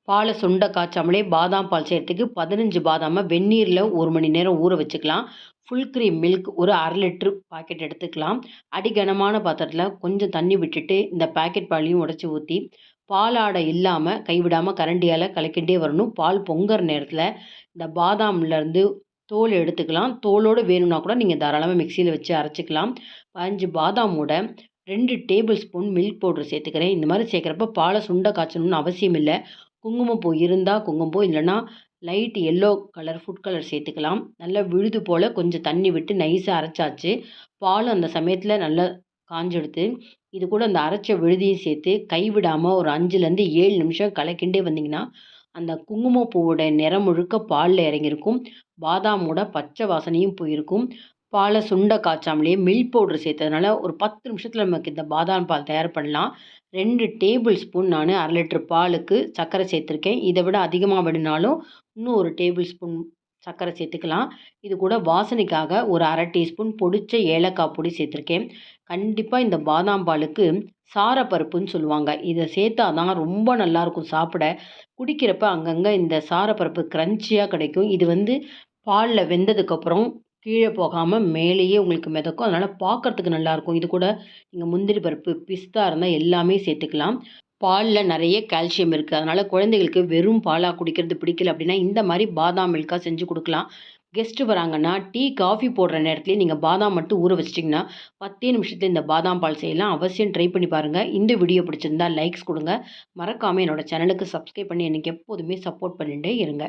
பாலை சுண்ட காய்ச்சாமலே பாதாம் பால் செய்கிறதுக்கு 15 பாதாமை வெந்நீரில் 1 மணி நேரம் ஊற வச்சுக்கலாம். ஃபுல் க்ரீம் மில்க் ஒரு 1/2 லிட்டரு பாக்கெட் எடுத்துக்கலாம். அடிகனமான பாத்திரத்தில் கொஞ்சம் தண்ணி விட்டுட்டு இந்த பாக்கெட் பாலையும் உடச்சி ஊற்றி பாலாடை இல்லாமல் கைவிடாமல் கரண்டியால் கலக்கிண்டே வரணும். பால் பொங்குற நேரத்தில் இந்த பாதாம்லேருந்து தோல் எடுத்துக்கலாம். தோலோடு வேணும்னா கூட நீங்கள் தாராளமாக மிக்சியில் வச்சு அரைச்சிக்கலாம். 15 பாதாமோட 2 டேபிள் ஸ்பூன் மில்க் பவுடர் சேர்த்துக்கிறேன். இந்த மாதிரி சேர்க்குறப்ப பாலை சுண்ட காய்ச்சணும்னு அவசியம் இல்லை. குங்குமப்பூ இருந்தால் குங்குமப்பூ, இல்லைன்னா light yellow colour food colour சேர்த்துக்கலாம். நல்லா விழுது போல் கொஞ்சம் தண்ணி விட்டு நைஸாக அரைச்சாச்சு. பால் அந்த சமயத்தில் நல்லா காஞ்செடுத்து இது கூட அந்த அரைச்ச விழுதியும் சேர்த்து கைவிடாமல் ஒரு 5லேருந்து 7 நிமிஷம் கலக்கிண்டே வந்தீங்கன்னா அந்த குங்குமப்பூவோட நிறம் முழுக்க பாலில் இறங்கியிருக்கும். பாதாமோட பச்சை வாசனையும் போயிருக்கும். பாலை சுண்ட காய்ச்சாமலேயே மில்க் பவுடர் சேர்த்ததுனால ஒரு 10 நிமிஷத்தில் நமக்கு இந்த பாதாம் பால் தயார் பண்ணலாம். 2 டேபிள் ஸ்பூன் நான் 1/2 லிட்டர் பாலுக்கு சர்க்கரை சேர்த்துருக்கேன். இதை விட அதிகமாக வேணுனாலும் இன்னும் 1 டேபிள் ஸ்பூன் சர்க்கரை சேர்த்துக்கலாம். இது கூட வாசனைக்காக ஒரு 1/2 டீஸ்பூன் பொடிச்ச ஏலக்காய் பொடி சேர்த்துருக்கேன். கண்டிப்பாக இந்த பாதாம் பாலுக்கு சாரப்பருப்புன்னு சொல்லுவாங்க. இதை சேர்த்தா தான் ரொம்ப நல்லாயிருக்கும் சாப்பிட. குடிக்கிறப்ப அங்கங்கே இந்த சாரப்பருப்பு க்ரன்ச்சியாக கிடைக்கும். இது பாலில் வெந்ததுக்கப்புறம் கீழே போகாமல் மேலேயே உங்களுக்கு மிதக்கும். அதனால் பார்க்குறதுக்கு நல்லாயிருக்கும். இது கூட நீங்கள் முந்திரி பருப்பு, பிஸ்தா இருந்தால் எல்லாமே சேர்த்துக்கலாம். பாலில் நிறைய கால்சியம் இருக்குது. அதனால் குழந்தைகளுக்கு வெறும் பாலாக குடிக்கிறது பிடிக்கல அப்படின்னா இந்த மாதிரி பாதாம் மில்காக செஞ்சு கொடுக்கலாம். கெஸ்ட்டு வராங்கன்னா டீ, காஃபி போடுற நேரத்துலேயே நீங்கள் பாதாம் மட்டும் ஊற வச்சிட்டிங்கன்னா 10 நிமிஷத்துல இந்த பாதாம் பால் செய்யலாம். அவசியம் ட்ரை பண்ணி பாருங்கள். இந்த வீடியோ பிடிச்சிருந்தா லைக்ஸ் கொடுங்க. மறக்காமல் என்னோட சேனலுக்கு சப்ஸ்கிரைப் பண்ணி எனக்கு எப்போதுமே சப்போர்ட் பண்ணிகிட்டே இருங்க.